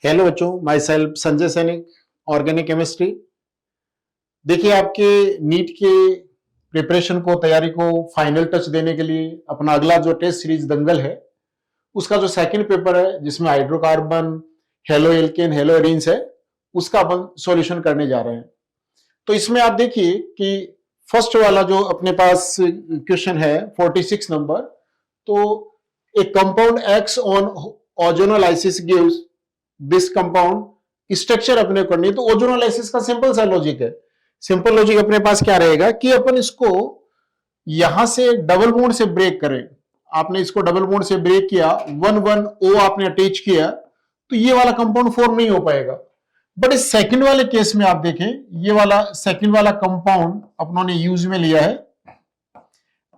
Hello बच्चों, my self Sanjay सैनिक, organic chemistry. देखिए, आपके नीट के प्रिपरेशन को, तैयारी को फाइनल टच देने के लिए अपना अगला जो टेस्ट सीरीज दंगल है, उसका जो सेकंड पेपर है जिसमें हाइड्रोकार्बन, हेलो एल्केन, हेलो एडीन्स है, उसका अपन सॉल्यूशन करने जा रहे हैं। तो इसमें आप देखिए कि फर्स्ट वाला जो अपने पास क्वेश्चन है 46 नंबर, तो एक compound x on ozonolysis gives this compound structure अपने करनी है। तो ओजोनोलाइसिस का सिंपल सा लॉजिक है। सिंपल लॉजिक अपने पास क्या रहेगा कि अपन इसको यहां से डबल बॉन्ड से ब्रेक करें। आपने इसको डबल बॉन्ड से ब्रेक किया, 1,1 O आपने अटैच किया, तो ये वाला कंपाउंड फॉर्म नहीं हो पाएगा। बट इस सेकंड वाले केस में आप देखें, ये वाला सेकंड वाला कंपाउंड अपनों ने यूज में लिया है।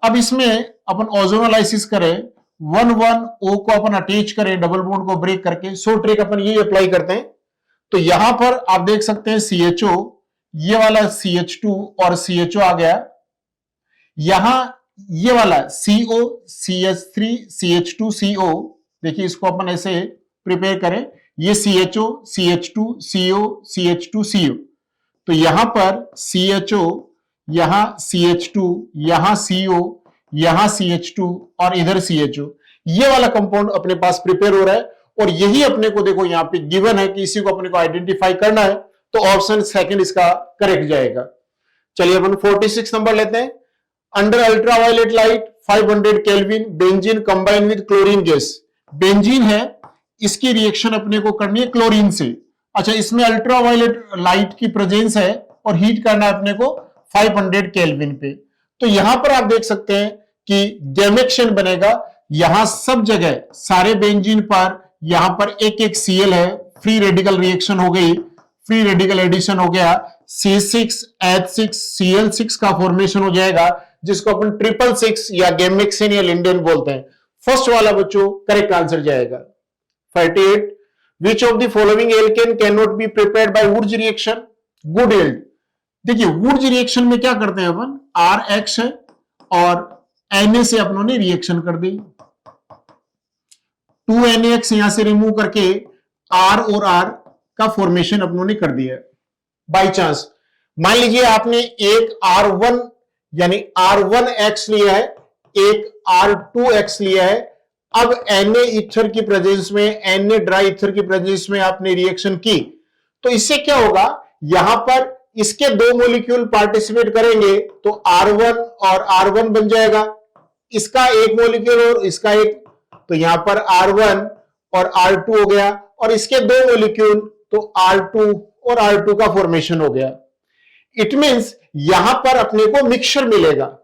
अब इसमें अपन ओजोनोलाइसिस करें, 1,1 O को अपन अटैच करें डबल बॉन्ड को ब्रेक करके, सो ट्रिक अपन ये अप्लाई करते हैं। तो यहां पर आप देख सकते हैं CHO, ये वाला CH2 और CHO आ गया। यहां ये वाला CO, CH3, CH2, CO, देखिए इसको अपन ऐसे प्रिपेयर करें, ये CHO, CH2, CO, CH2, CO। तो यहां पर CHO, यहां CH2, यहां CO, यहां CH2 और इधर CHO, ये वाला कंपाउंड अपने पास प्रिपेयर हो रहा है। और यही अपने को देखो यहां पे गिवन है कि इसी को अपने को आइडेंटिफाई करना है, तो ऑप्शन सेकंड इसका करेक्ट जाएगा। चलिए अपन 46 नंबर लेते हैं। Under ultraviolet light 500 kelvin benzene combine with chlorine gas. Benzene है, इसकी रिएक्शन अपने को करनी है क्लोरीन से। अच्छा, इसमें अल्ट्रावायलेट लाइट की प्रेजेंस है और हीट करना है अपने को 500 केल्विन पे। तो यहां पर आप देख सकते हैं कि गैमेक्शन बनेगा। यहां सब जगह सारे बेंजीन पर यहां पर एक एक Cl है, फ्री रेडिकल रिएक्शन हो गई, फ्री रेडिकल एडिशन हो गया, C6H6Cl6 का फॉर्मेशन हो जाएगा, जिसको अपन 666 या गैमेक्शन या लिंडेन बोलते हैं। फर्स्ट वाला बच्चों करेक्ट आंसर जाएगा। 48, which of the following alkane can not be prepared by Wurtz reaction? Good yield. देखिए वुर्ज रिएक्शन में क्या करते हैं अपन, RH है और Na से अपनों ने रिएक्शन कर दी, 2NaX यहां से रिमूव करके R और R का फॉर्मेशन अपनों ने कर दिया। बाई चांस मान लीजिए आपने एक R1 यानी R1X लिया है, एक R2X लिया है। अब Na ईथर की प्रेजेंस में, Na ड्राई ईथर की प्रेजेंस में आपने रिएक्शन की, तो इससे क्या होगा, यहां पर इसके दो मॉलिक्यूल पार्टिसिपेट करेंगे तो R1 और R1 बन जाएगा, इसका एक मॉलिक्यूल और इसका एक, तो यहां पर R1 और R2 हो गया, और इसके दो मॉलिक्यूल तो R2 और R2 का फॉर्मेशन हो गया। इट मींस यहां पर अपने को मिक्सचर मिलेगा।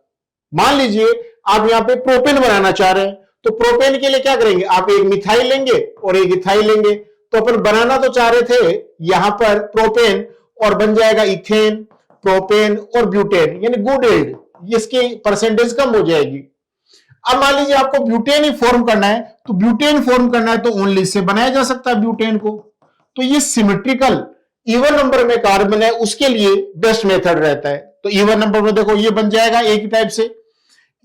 मान लीजिए आप यहां पे प्रोपेन बनाना चाह रहे हैं, तो प्रोपेन के लिए क्या करेंगे, आप एक मिथाइल लेंगे और एक इथाइल लेंगे। तो अपन बनाना तो चाह रहे थे यहां पर प्रोपेन, और बन जाएगा इथेन, प्रोपेन और ब्यूटेन, यानी गुड यील्ड, इसकी परसेंटेज कम हो जाएगी। अब मान लीजिए आपको ब्यूटेन ही फॉर्म करना है, तो ब्यूटेन फॉर्म करना है तो ओनली इससे बनाया जा सकता है ब्यूटेन को। तो ये सिमेट्रिकल इवन नंबर में कार्बन है, उसके लिए बेस्ट मेथड रहता है। तो इवन नंबर में देखो ये बन जाएगा एक ही टाइप से।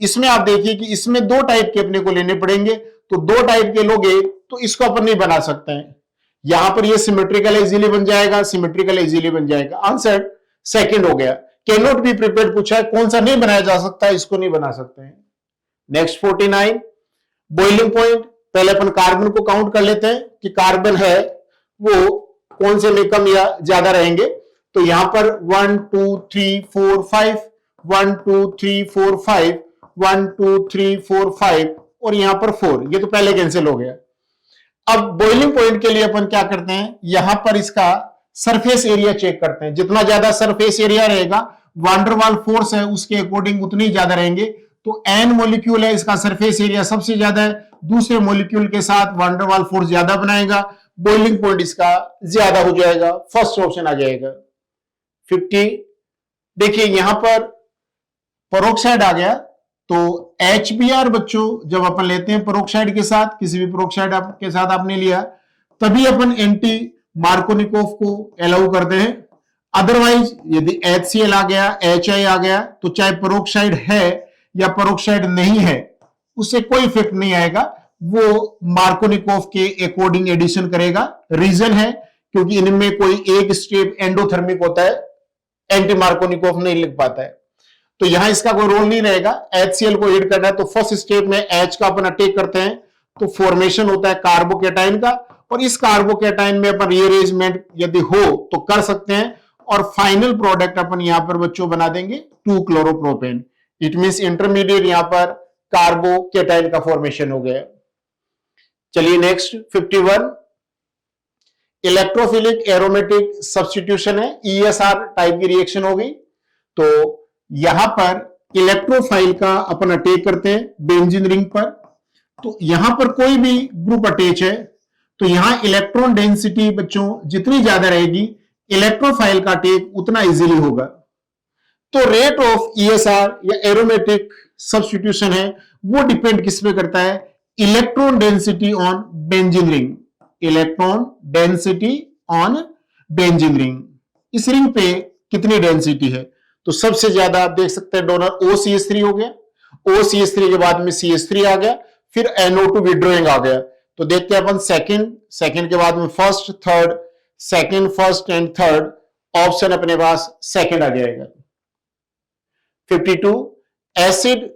इसमें आप देखिए कि इसमें दो टाइप के अपने को लेने पड़ेंगे, तो दो टाइप के लोगे तो इसको अपन नहीं बना सकते हैं। यहां पर ये सिमेट्रिकल इजीली बन जाएगा, सिमेट्रिकल इजीली बन जाएगा। आंसर सेकंड हो गया। कैन नॉट बी प्रिपेयर्ड पूछा है, कौन सा नहीं बनाया जा सकता, इसको नहीं बना सकते हैं। Next 49, boiling point. पहले अपन कार्बन को काउंट कर लेते हैं कि कार्बन है वो कौन से में कम या ज्यादा रहेंगे। तो यहां पर 1 2 3 4 5, 1 2 3 4 5, 1 2 3 4 5 और यहां पर 4, ये तो पहले कैंसिल हो गया। अब बॉइलिंग पॉइंट के लिए अपन क्या करते हैं, यहां पर इसका सरफेस एरिया चेक करते हैं। जितना ज्यादा सरफेस एरिया रहेगा, वांडरवाल फोर्स है उसके अकॉर्डिंग उतनी ज्यादा रहेंगे। तो N मॉलिक्यूल है, इसका सरफेस एरिया सबसे ज्यादा है, दूसरे मॉलिक्यूल के साथ वांडरवाल फोर्स ज्यादा बनाएगा, बॉइलिंग पॉइंट इसका ज्यादा हो जाएगा, फर्स्ट ऑप्शन आ जाएगा। 50, देखिए यहां पर पेरोक्साइड आ गया, तो HBr बच्चों जब अपन लेते हैं पेरोक्साइड के साथ, किसी भी पेरोक्साइड के साथ आपने लिया, तभी अपन एंटी मार्कोनिकोव को अलाउ करते हैं। अदरवाइज यदि HCl आ गया, HI आ गया, तो चाहे पेरोक्साइड है या पेरोक्साइड नहीं है, उससे कोई इफेक्ट नहीं आएगा। वो मार्कोनिकोव के अकॉर्डिंग एडिशन करेगा। रीजन है क्योंकि इनमें कोई एक स्टेप एंडोथर्मिक होता है, एंटी मार्कोनिकोव नहीं लिख पाता है, तो यहां इसका कोई रोल नहीं रहेगा। HCl को ऐड करना है तो फर्स्ट स्टेप में H का अपन अटैक करते हैं तो फॉर्मेशन होता है कार्बोकेटाइन का, और इस कार्बोकेटाइन में अपन रीअरेंजमेंट यदि हो तो कर सकते हैं, और फाइनल प्रोडक्ट अपन यहां पर बच्चों बना देंगे 2-क्लोरोप्रोपेन। इट मींस इंटरमीडिएट यहां पर कार्बोकेटाइन का फॉर्मेशन हो गया। चलिए नेक्स्ट 51 इलेक्ट्रोफिलिक एरोमेटिक सब्स्टिट्यूशन है, ESR टाइप की रिएक्शन हो गई। तो यहां पर इलेक्ट्रोफाइल का अपन अटैक करते हैं बेंजीन रिंग पर, तो यहां पर कोई भी ग्रुप अटैच है तो यहां इलेक्ट्रॉन डेंसिटी बच्चों जितनी ज्यादा रहेगी इलेक्ट्रोफाइल का अटैक उतना इजीली होगा। तो रेट ऑफ ESR या एरोमेटिक सब्स्टिट्यूशन है वो डिपेंड किस पे करता है, electron density on benzene ring, electron density on benzene ring. इस रिंग पे कितनी डेंसिटी है, तो सबसे ज्यादा आप देख सकते हैं डोनर OCH3 हो गया, OCH3 के बाद में CH3 आ गया, फिर NO2 विड्रॉइंग आ गया। तो देखते हैं अपन सेकंड के बाद में first, third, second, first and third, option अपने पास सेकंड आ जाएगा। 52 acid,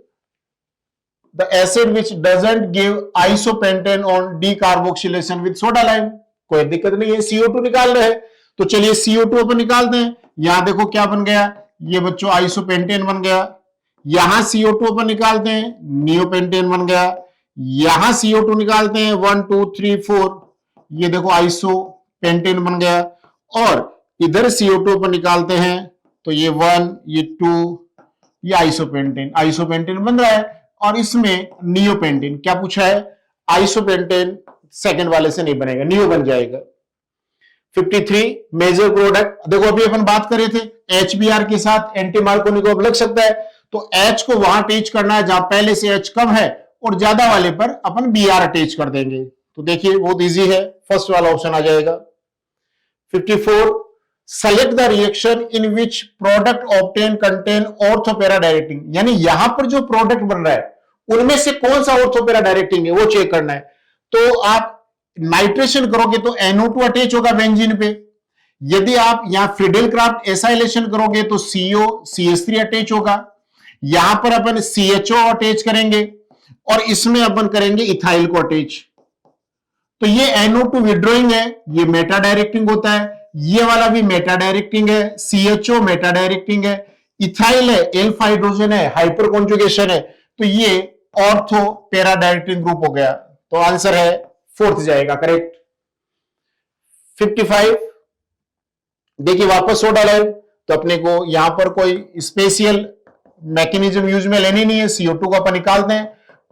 the acid which doesn't give isopentane on decarboxylation with soda lime, कोई दिक्कत नहीं है, CO2 निकाल रहे हैं तो चलिए CO2 अपन निकालते हैं। यहां देखो क्या बन गया, ये बच्चों आइसोपेंटेन बन गया। यहां CO2 अपन निकालते हैं, नियोपेंटेन बन गया। यहां CO2 निकालते हैं 1 2 3 4, ये देखो आइसोपेंटेन बन गया। और इधर CO2 अपन निकालते हैं तो ये 1 ये 2 ये आइसोपेंटेन बन रहा है, और इसमें नियोपेंटेन क्या पूछा है, आइसोपेंटेन सेकंड वाले से नहीं बनेगा, नियो बन जाएगा। 53 मेजर प्रोडक्ट, देखो अभी अपन बात कर रहे थे HBr के साथ एंटी मार्कोनिकोव लग सकता है, तो H को वहां अटैच करना है जहां पहले से H कम है, और ज्यादा वाले पर अपन Br अटैच कर देंगे। तो देखिए बहुत इजी है, फर्स्ट वाला ऑप्शन आ जाएगा। 54 select the reaction in which product obtain contain ऑर्थोपेरा directing, यानी यहां पर जो प्रोडक्ट बन रहा है उनमें से कौन सा ऑर्थोपेरा डायरेक्टिंग है वो चेक करना है। तो आप नाइट्रेशन करोगे तो NO2 अटैच होगा बेंजीन पे, यदि आप यहां फ्रीडेलक्राफ्ट एसाइलेशन करोगे तो CO CH3 अटैच होगा, यहां पर अपन CHO अटैच करेंगे, और इसमें अपन करेंगे इथाइल को अटैच। तो ये NO2 विड्रॉइंग है, ये मेटा डायरेक्टिंग होता है, ये वाला भी मेटा डायरेक्टिंग है, CHO मेटा डायरेक्टिंग है, इथाइल है, एल्फा हाइड्रोजन है, हाइपर कॉन्जुगेशन है, तो ये ऑर्थो पैरा डायरेक्टिंग ग्रुप हो गया। तो आंसर है फोर्थ जाएगा करेक्ट। 55 देखिए वापस सोडा लाइम, तो अपने को यहां पर कोई स्पेशल मैकेनिज्म यूज में लेनी नहीं है, CO2 को अपन निकालते हैं,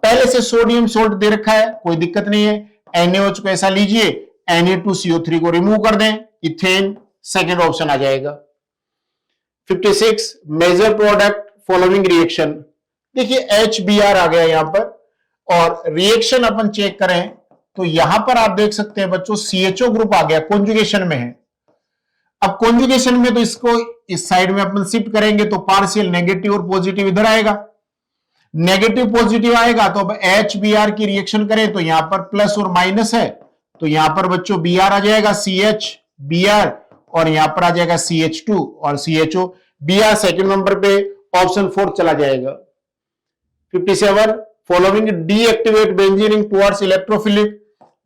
पहले से सोडियम सोल्ट दे रखा है कोई दिक्कत नहीं है, NaOH को ऐसा लीजिए, Na2CO3 को रिमूव कर दें, इथेन सेकेंड ऑप्शन आ जाएगा। 56 मेजर प्रोडक्ट फॉलोइंग रिएक्शन, देखिए HBr आ गया यहां पर, और रिएक्शन अपन चेक करें तो यहां पर आप देख सकते हैं बच्चों CHO ग्रुप आ गया, कॉन्जुगेशन में है। अब कॉन्जुगेशन में तो इसको इस साइड में अपन शिफ्ट करेंगे तो पार्शियल नेगेटिव और पॉजिटिव इधर आएगा, नेगेटिव पॉजिटिव आएगा, तो अब HBr की रिएक्शन करें तो यहां पर प्लस और माइनस है, तो यहां पर बच्चों Br आ जाएगा, CH Br, और यहां पर आ जाएगा CH2 और CHO, Br सेकंड नंबर पे, ऑप्शन 4 चला जाएगा। 57 following deactivate benzene ring towards electrophilic,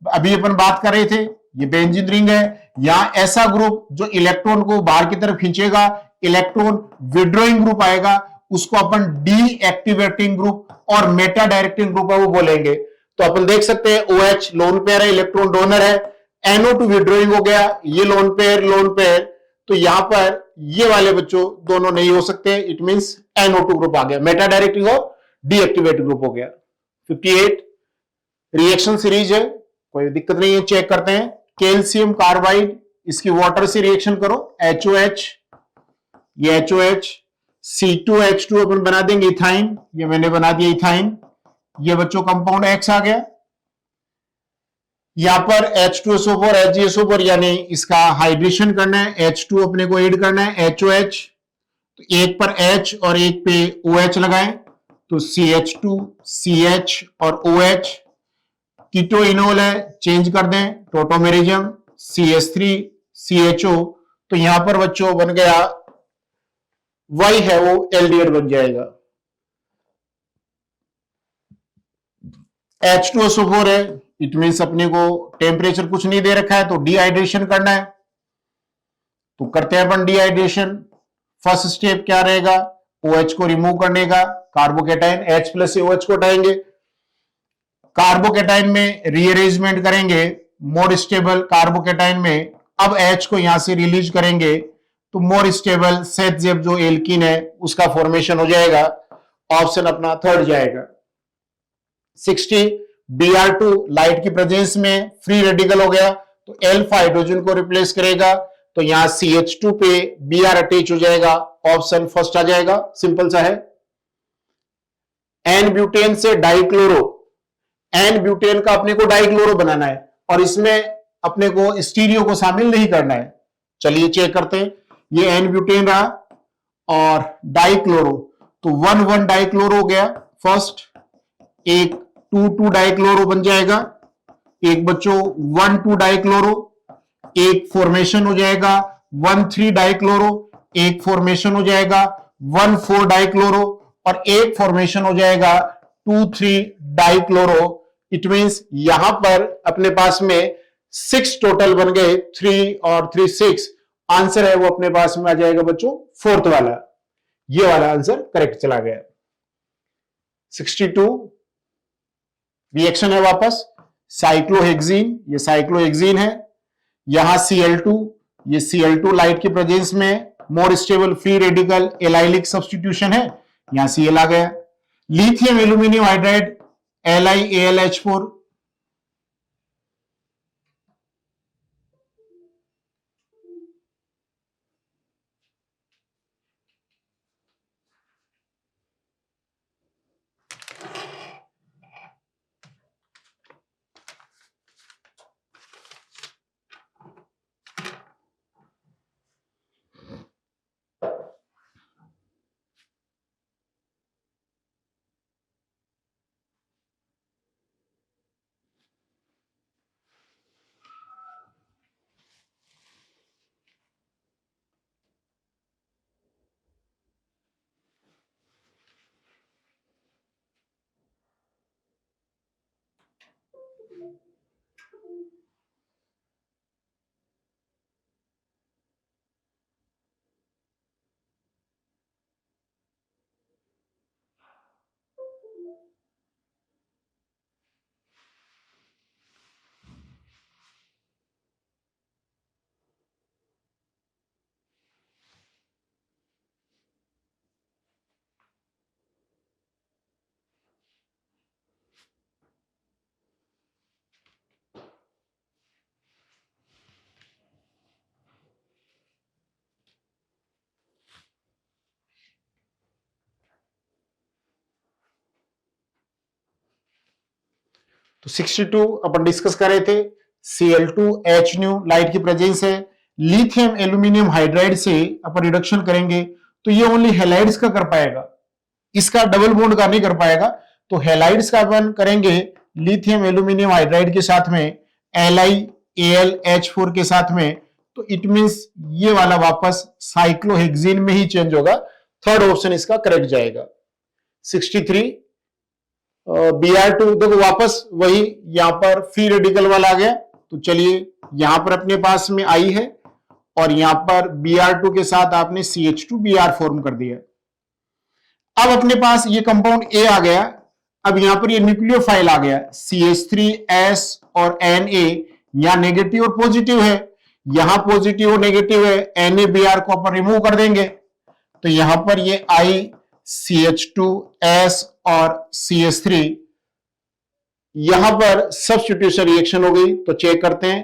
अभी अपन बात कर रहे थे ये बेंजीन रिंग है, यहां ऐसा ग्रुप जो इलेक्ट्रॉन को बाहर की तरफ खींचेगा, इलेक्ट्रॉन विड्रॉइंग ग्रुप आएगा, उसको अपन डीएक्टिवेटिंग ग्रुप और मेटा डायरेक्टिंग ग्रुप है वो बोलेंगे। तो अपन देख सकते हैं OH लोन पेयर है, इलेक्ट्रॉन डोनर है, NO2 विड्रॉइंग हो गया, ये लोन पेयर, तो यहां पर ये वाले बच्चों दोनों नहीं हो सकते, इट मींस NO2 ग्रुप आ गया, मेटा डायरेक्टिंग और डीएक्टिवेट ग्रुप हो गया। 58 रिएक्शन सीरीज है, कोई दिक्कत नहीं है, चेक करते हैं। कैल्शियम कार्बाइड, इसकी वाटर से रिएक्शन करो, HOH, ये HOH, C2H2 अपन बना देंगे इथाइन, ये मैंने बना दिया इथाइन, ये बच्चों कंपाउंड X आ गया, यहां पर H2SO4 HgSO4, यानी इसका हाइड्रेशन करना है, H2 अपने को ऐड करना है, HOH, तो एक पर H और एक पे OH लगाएं, तो CH2 CH और OH, कीटोइनोल है, चेंज कर दें टोटोमेरिज्म CH3 CHO, तो यहां पर बच्चों बन गया Y है वो एल्डिहाइड बन जाएगा। H2SO4 है, इट मीन्स अपने को टेम्परेचर कुछ नहीं दे रखा है तो डिहाइड्रेशन करना है, तो करते हैं अपन डिहाइड्रेशन। फर्स्ट स्टेप क्या रहेगा, OH को रिमूव करने का, कार्बोकेटाइन H प्लस से OH को हटाएंगे, कार्बोकेटाइन में रीअरेंजमेंट करेंगे मोर स्टेबल कार्बोकेटाइन में, अब H को यहां से रिलीज करेंगे तो मोर स्टेबल सेट जेब जो एल्कीन है उसका फॉर्मेशन हो जाएगा, ऑप्शन अपना थर्ड जाएगा। 60 Br2 लाइट की प्रेजेंस में फ्री रेडिकल हो गया तो एल्फा हाइड्रोजन को रिप्लेस करेगा, तो यहां CH2 पे Br अटैच हो जाएगा, ऑप्शन फर्स्ट आ जाएगा, सिंपल सा है। एन ब्यूटेन से डाइक्लोरो, एन ब्यूटेन का अपने को डाइक्लोरो बनाना है और इसमें अपने को स्टीरियो को शामिल नहीं करना है। चलिए चेक करते हैं, ये एन ब्यूटेन रहा और डाइक्लोरो, तो 1,1 डाइक्लोरो हो गया फर्स्ट, एक 2,2 डाइक्लोरो बन जाएगा, एक बच्चों 1,2 डाइक्लोरो, एक फॉर्मेशन हो जाएगा 1,3 डाइक्लोरो, एक फॉर्मेशन हो जाएगा 1,4 डाइक्लोरो और एक फॉर्मेशन हो जाएगा 2,3 डाइक्लोरो। इट मींस यहां पर अपने पास में 6 टोटल बन गए, 3 और 3 6, आंसर है वो अपने पास में आ जाएगा बच्चों फोर्थ वाला, ये वाला आंसर करेक्ट चला गया। 62 रिएक्शन है वापस, साइक्लोहेक्सीन, ये साइक्लोहेक्सीन है, यहां Cl2, ये Cl2 लाइट की प्रेजेंस में more stable free radical allylic substitution है, यहां Cl आ गया। लिथियम एल्यूमिनियम हाइड्राइड LiAlH4, तो 62 अपन डिस्कस कर रहे थे, Cl2H न्यू लाइट की प्रेजेंस है, लिथियम एल्यूमिनियम हाइड्राइड से अपन रिडक्शन करेंगे तो ये ओनली हैलाइड्स का कर पाएगा, इसका डबल बॉन्ड का नहीं कर पाएगा, तो हैलाइड्स का अपन करेंगे लिथियम एल्यूमिनियम हाइड्राइड के साथ में LiAlH4 के साथ में, तो इट मींस ये वाला वापस साइक्लोहेक्सीन में ही चेंज होगा, थर्ड ऑप्शन इसका करेक्ट जाएगा। 63 Br2 देखो वापस वही यहां पर फ्री रेडिकल वाला आ गया, तो चलिए यहां पर अपने पास में आई है और यहां पर Br2 के साथ आपने CH2Br फॉर्म कर दिया। अब अपने पास ये कंपाउंड A आ गया, अब यहां पर ये न्यूक्लियोफाइल आ गया CH3S और Na, यहां नेगेटिव और पॉजिटिव है, यहां पॉजिटिव और नेगेटिव है, NaBr को अपन रिमूव कर देंगे, तो यहां पर ये CH2S और CH3, यहां पर सब्स्टिट्यूशन रिएक्शन हो गई, तो चेक करते हैं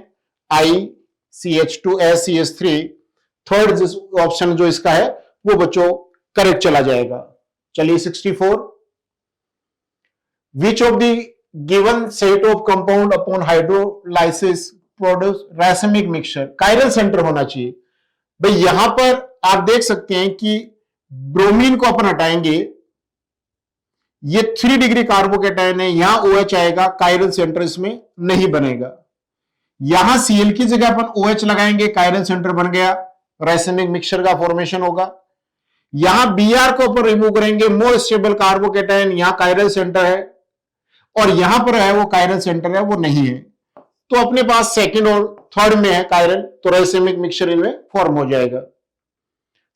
CH2S CH3, थर्ड ऑप्शन जो इसका है वो बच्चों करेक्ट चला जाएगा। चलिए 64 विच of the given set of compound upon hydrolysis produce रासायनिक मिक्सचर, कायरल सेंटर होना चाहिए। भाई यहां पर आप देख सकते हैं कि ब्रोमीन को अपन हटाएंगे, ये 3 डिग्री कार्बोकेटायन है, यहां OH आएगा, कायरल सेंटर इसमें नहीं बनेगा। यहां Cl की जगह अपन OH लगाएंगे, कायरल सेंटर बन गया, राइसेमिक मिक्सचर का फॉर्मेशन होगा। यहां Br को अपन रिमूव करेंगे, मोर स्टेबल कार्बोकेटायन, यहां कायरल सेंटर है और यहां पर है वो कायरल सेंटर है वो नहीं है, तो अपने पास सेकंड और थर्ड में है कायरल, तो राइसेमिक मिक्सचर इनमें फॉर्म हो जाएगा।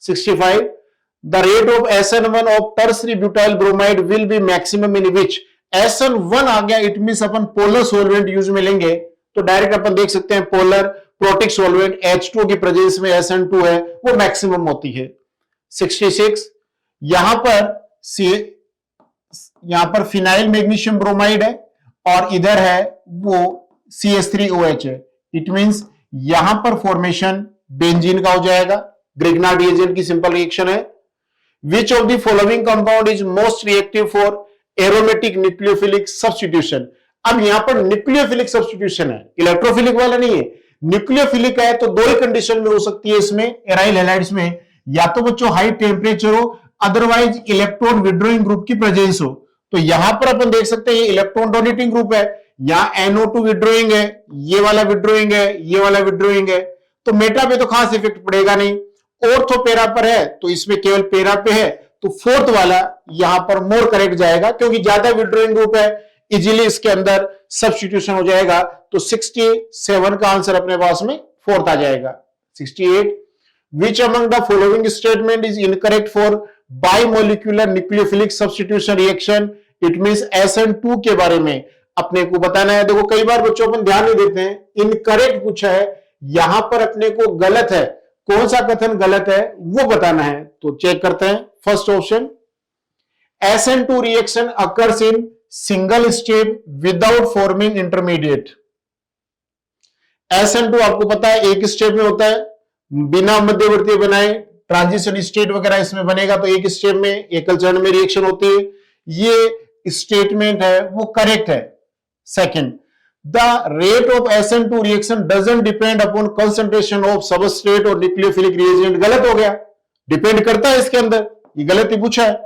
65 the rate of SN1 of tertiary butyl bromide will be maximum in which. SN1 आ गया, it means upon polar solvent use में लेंगे, तो डायरेक्ट अपन देख सकते हैं पोलर प्रोटिक सॉल्वेंट H2 की प्रेजेंस में SN2 है वो मैक्सिमम होती है। 66 यहां पर फिनाइल मैग्नीशियम ब्रोमाइड है और इधर है वो CH3OH है, इट मींस यहां पर फॉर्मेशन बेंजीन का हो जाएगा, ग्रिग्नार्ड रिएजेंट की सिंपल रिएक्शन है। विच of the following compound is most reactive for aromatic nucleophilic substitution. अब यहां पर न्यूक्लियोफिलिक सब्स्टिट्यूशन है, इलेक्ट्रोफिलिक वाला नहीं है। न्यूक्लियोफिलिक है तो दो ही कंडीशन में हो सकती है इसमें, एराइल हैलाइड्स में, या तो बच्चों हाई टेम्परेचर हो, अदरवाइज इलेक्ट्रॉन विड्रॉइंग ग्रुप की प्रेजेंस हो। तो यहां पर अपन देख सकते हैं ये इलेक्ट्रॉन डोनेटिंग ग्रुप है, यहां NO2 विड्रॉइंग है, ये वाला विड्रॉइंग है, ये वाला विड्रॉइंग है, तो मेटा पे तो खास इफेक्ट पड़ेगा नहीं। ऑर्थो पेरा पर है तो इसमें केवल पेरा पे है, तो फोर्थ वाला यहां पर मोर करेक्ट जाएगा, क्योंकि ज्यादा विड्रॉइंग ग्रुप है, इजीली इसके अंदर सब्स्टिट्यूशन हो जाएगा। तो 67 का आंसर अपने पास में फोर्थ आ जाएगा। 68 which among the following statement is incorrect for bimolecular nucleophilic substitution reaction. It means SN2 के बारे में अपने को बताना है। देखो कई बार बच्चों अपन ध्यान नहीं देते हैं, इनकरेक्ट पूछा है, यहां पर अपने को गलत है, कौन सा कथन गलत है वो बताना है, तो चेक करते हैं। First option, SN2 reaction occurs in single step without forming intermediate. SN2 आपको पता है एक स्टेप में होता है, बिना मध्यवर्ती बनाए, ट्रांजिशन स्टेट वगैरह इसमें बनेगा तो एक स्टेप में एकल चरण में रिएक्शन होती है, ये स्टेटमेंट है वो करेक्ट है। Second, the rate of SN2 reaction doesn't depend upon concentration of substrate और न्यूक्लियोफिलिक रिएजेंट, गलत हो गया, डिपेंड करता है इसके अंदर, ये गलत ही पूछा है।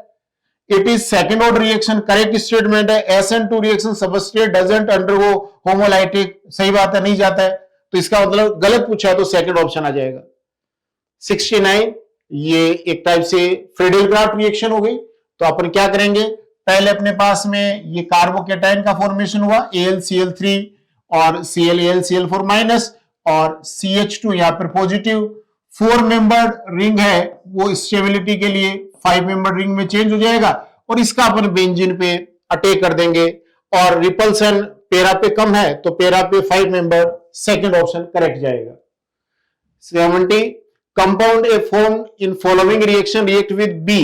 It is second order reaction, correct statement है। SN2 reaction substrate doesn't undergo homolytic, सही बात है, नहीं जाता है, तो इसका मतलब गलत पूछा है तो सेकंड ऑप्शन आ जाएगा। 69 ये एक टाइप से फ्रीडेल-क्राफ्ट रिएक्शन हो गई, तो अपन क्या करेंगे, पहले अपने पास में ये कार्बोकेटाइन का फॉर्मेशन हुआ, AlCl3 और ClAlCl4 माइनस और CH2 यहां पर पॉजिटिव, 4 मेंबर्ड रिंग है वो स्टेबिलिटी के लिए 5 मेंबर्ड रिंग में चेंज हो जाएगा और इसका अपन बेंजीन पे अटैक कर देंगे और रिपल्सन पेरा पे कम है तो पेरा पे 5 मेंबर, सेकंड ऑप्शन करेक्ट जाएगा। 70 compound A form in following reaction react with B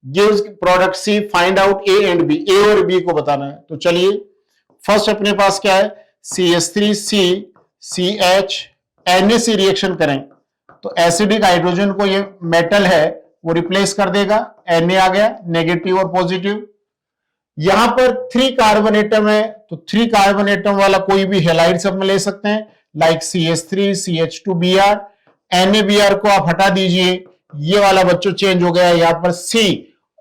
gives product C, find out A and B, A और B को बताना है। तो चलिए फर्स्ट अपने पास क्या है, CH3C CH NaC रिएक्शन करें तो एसिडिक हाइड्रोजन को ये मेटल है वो रिप्लेस कर देगा, Na आ गया, नेगेटिव और पॉजिटिव। यहां पर 3 कार्बन एटम है तो 3 कार्बन एटम वाला कोई भी हेलाइड सब में ले सकते हैं, लाइक CH3 CH2Br, NaBr को आप हटा दीजिए, ये वाला बच्चों चेंज हो गया, यहां पर C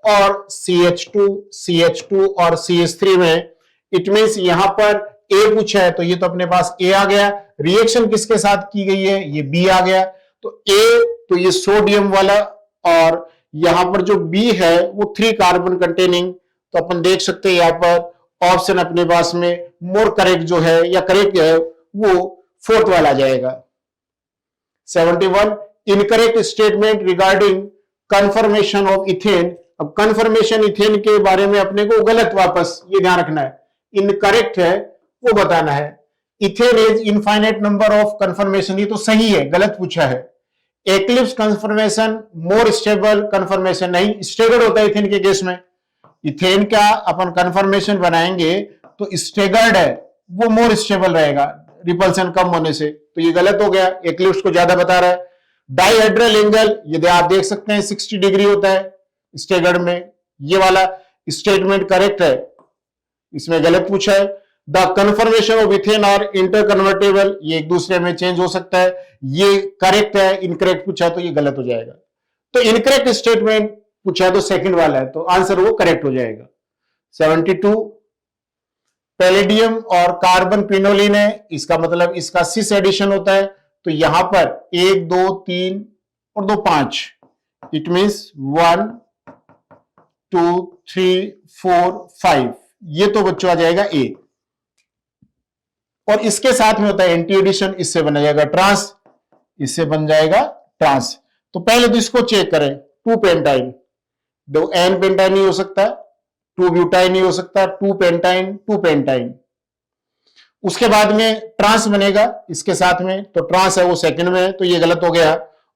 और CH2 और CH3 में, इट मींस यहां पर A पूछा है तो ये तो अपने पास A आ गया, रिएक्शन किसके साथ की गई है, ये B आ गया, तो A तो ये सोडियम वाला और यहां पर जो B है वो 3 कार्बन कंटेनिंग, तो अपन देख सकते हैं यहां पर ऑप्शन अपने पास में मोर करेक्ट जो है या करेक्ट है वो फोर्थ वाला आ जाएगा। 71 incorrect statement regarding confirmation of ethane. अब कन्फर्मेशन इथेन के बारे में अपने को गलत, वापस ये ध्यान रखना है, इनकरेक्ट है वो बताना है। Ethane is infinite number of conformation, ये तो सही है, गलत पूछा है। Eclipsed conformation more stable conformation, नहीं, स्टेगर्ड होता है इथेन के केस में। इथेन का अपन कन्फर्मेशन बनाएंगे तो स्टेगर्ड है वो मोर स्टेबल रहेगा रिपल्सन कम होने से, तो ये गलत हो गया, एक्लिप्स को ज्यादा बता रहा है। डाइहेड्रल एंगल यदि आप देख सकते हैं 60 डिग्री होता है स्टेगर्ड में, ये वाला स्टेटमेंट करेक्ट है, इसमें गलत पूछा है। द कन्फर्मेशन ऑफ इथेन और इंटर कन्वर्टेबल, ये एक दूसरे में चेंज हो सकता है, ये करेक्ट है, इनकरेक्ट पूछा तो ये गलत हो जाएगा। तो इनकरेक्ट स्टेटमेंट पूछा है तो सेकंड वाला है, तो आंसर वो करेक्ट हो जाएगा। 72 पैलेडियम और कार्बन क्विनोलिन है, इसका मतलब इसका सिस एडिशन होता है, तो यहां पर 1 2 3 और 2 5, इट मींस 1 2 3 4 5, ये तो बच्चों आ जाएगा ए। और इसके साथ में होता है एंटी एडिशन, इससे बन जाएगा ट्रांस, इससे बन जाएगा ट्रांस। तो पहले तो इसको चेक करें, 2 पेंटाइन, दो एन पेंटाइन नहीं हो सकता, 2 ब्यूटाइन नहीं हो सकता, 2 पेंटाइन 2 पेंटाइन। उसके बाद में ट्रांस बनेगा इसके साथ में, तो ट्रांस है वो सेकंड में है, तो ये गलत हो गया।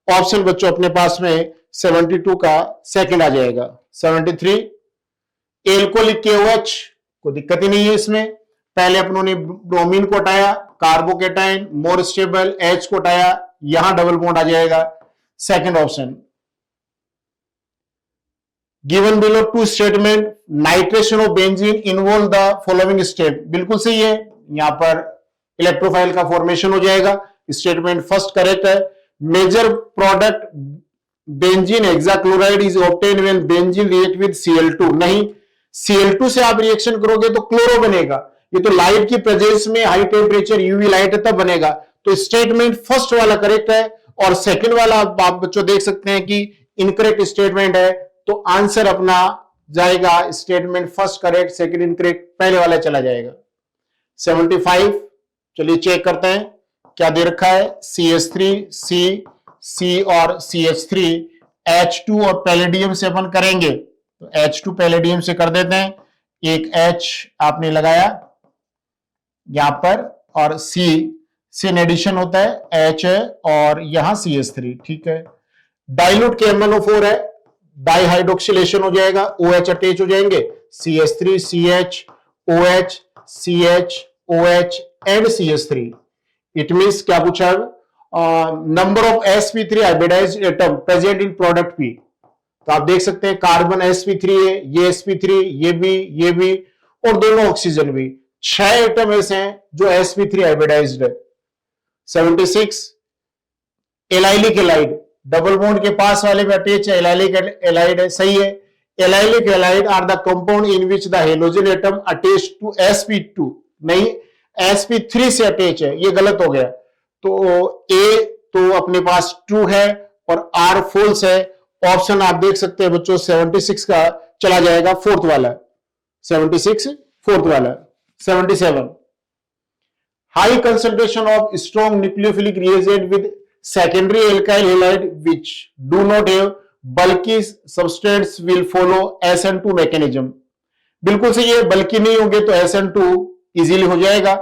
ऑप्शन बच्चों अपने पास में 72 का सेकंड आ जाएगा। 73 एल्कोहलिक KOH, कोई दिक्कत ही नहीं है इसमें। पहले अपनों ने ब्रोमीन को हटाया, कार्बोकेटाइन मोर स्टेबल, H को हटाया, यहां डबल बॉन्ड आ जाएगा, second option. Given below 2 statement, nitration of benzene involve the following step, बिल्कुल सही है, यहां पर इलेक्ट्रोफाइल का फॉर्मेशन हो जाएगा, स्टेटमेंट फर्स्ट करेक्ट है। Major product benzene hexachloride is obtain when benzene react with Cl2, नहीं, Cl2 से आप रिएक्शन करोगे तो क्लोरो बनेगा, ये तो लाइट की प्रेजेंस में हाई टेम्परेचर यूवी लाइट है तब बनेगा, तो स्टेटमेंट फर्स्ट वाला करेक्ट है। और सेकंड वाला आप बच्चों देख सकते हैं कि इनकरेक्ट स्टेटमेंट है, तो आंसर अपना जाएगा statement first correct, second incorrect, पहले वाला चला जाएगा। 75 चलिए चेक करते हैं क्या दे रखा है, CH3 C और CH3 H2 और पैलेडियम से अपन करेंगे, तो H2 पैलेडियम से कर देते हैं, एक H आपने लगाया यहां पर, और C से एडिशन होता है H है और यहां CH3, ठीक है। डाइल्यूट KMnO4 है, डाइहाइड्रोक्सिलेशन हो जाएगा, OH अटैच हो जाएंगे, CH3 CH OH CH OH and CH3, it means क्या पूछा, number of sp3 hybridized atom present in product P, तो आप देख सकते हैं कार्बन sp3 है, ये sp3, ये भी और दोनों ऑक्सीजन भी, 6 एटम ऐसे हैं जो sp3 हाइब्रिडाइज्ड है। 76 एलाइलिक एलाइड, डबल बॉन्ड के पास वाले में अटैच है, एलाइलिक एलाइड है, सही है। Allylic halide are the compound in which the halogen atom attach to sp2, नहीं sp3 से अटैच है, ये गलत हो गया, तो ए तो अपने पास 2 है और R फॉल्स है। ऑप्शन आप देख सकते हैं बच्चों 76 का चला जाएगा, फोर्थ वाला, 76 फोर्थ वाला। 77 high concentration of strong nucleophilic reagent with secondary alkyl halide which do not have bulky substance will follow SN2 mechanism, बिल्कुल सही है, बल्कि नहीं होंगे तो SN2 इजीली हो जाएगा।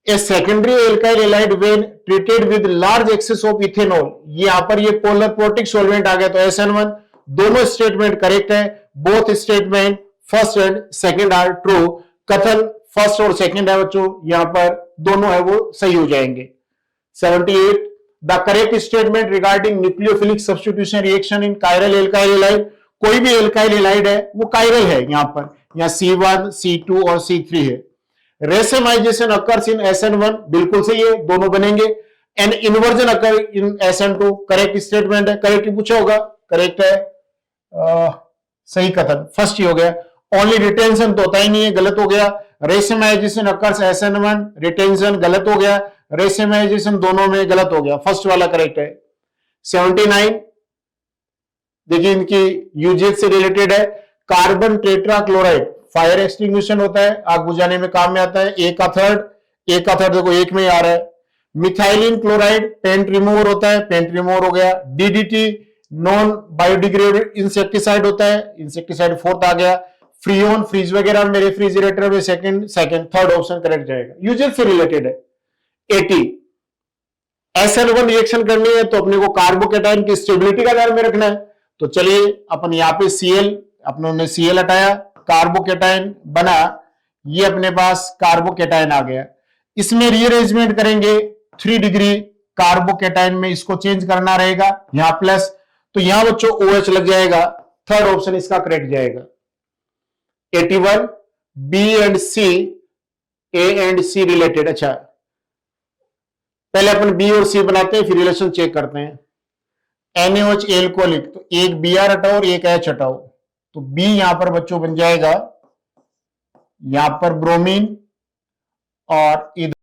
A secondary alkyl halide when treated with large access of ethanol, यहां पर ये पोलर प्रोटिक सॉल्वेंट आ गया, तो SN1, दोनों स्टेटमेंट करेक्ट है, both statement first and second are true, कथन फर्स्ट और सेकंड है बच्चों, यहां पर दोनों है वो सही हो जाएंगे। 78 the correct statement regarding nucleophilic substitution reaction in chiral alkyl halide, कोई भी एल्काइल हैलाइड है वो कायरल है, यहां पर यहां C1 C2 और C3 है। रेसेमाइजेशन अकर्स इन SN1, बिल्कुल सही है, दोनों बनेंगे। And inversion occur in SN2, correct statement है, करेक्ट पूछा होगा, करेक्ट है, सही कथन फर्स्ट ही हो गया। ओनली रिटेंशन तो होता ही नहीं है, गलत हो गया। रेसेमाइजेशन अकर्स SN1, रिटेंशन गलत हो गया, रेसेमाइजेशन दोनों में गलत हो गया, फर्स्ट वाला करेक्ट है। 79 देखिए इनकी यूजेज से रिलेटेड है, carbon tetra chloride fire extinguishing होता है, आग बुझाने में काम में आता है, एक का थर्ड देखो एक में ही आ रहा है। मिथाइलिन क्लोराइड पेंट रिमूवर होता है, पेंट रिमूवर हो गया। DDT नॉन बायोडिग्रेडेबल इंसेक्टिसाइड होता है, इंसेक्टिसाइड फोर्थ आ गया। फ्रीओन फ्रीज वगैरह में रेफ्रिजरेटर में सेकंड थर्ड ऑप्शन करेक्ट जाएगा, यूजेज से रिलेटेड है। 80 SN1 रिएक्शन करनी है तो अपने को कार्बोकेटाइन की स्टेबिलिटी का ध्यान में रखना है, तो चलिए अपन यहाँ पे Cl, अपनों ने Cl हटाया, कार्बोकेटाइन बना, ये अपने पास कार्बोकेटाइन आ गया। इसमें रीअरेंजमेंट करेंगे 3 डिग्री कार्बोकेटाइन में, इसको चेंज करना रहेगा, यहां प्लस, तो यहां बच्चों OH लग जाएगा, थर्ड ऑप्शन इसका करेक्ट जाएगा। 81 B and C, A and C related, अच्छा पहले अपन B और C बनाते हैं फिर रिलेशन चेक करते हैं। NaOH एल्कोहलिक, तो एक Br हटाओ और एक H हटाओ, तो B यहां पर बच्चों बन जाएगा यहां पर ब्रोमीन और इधर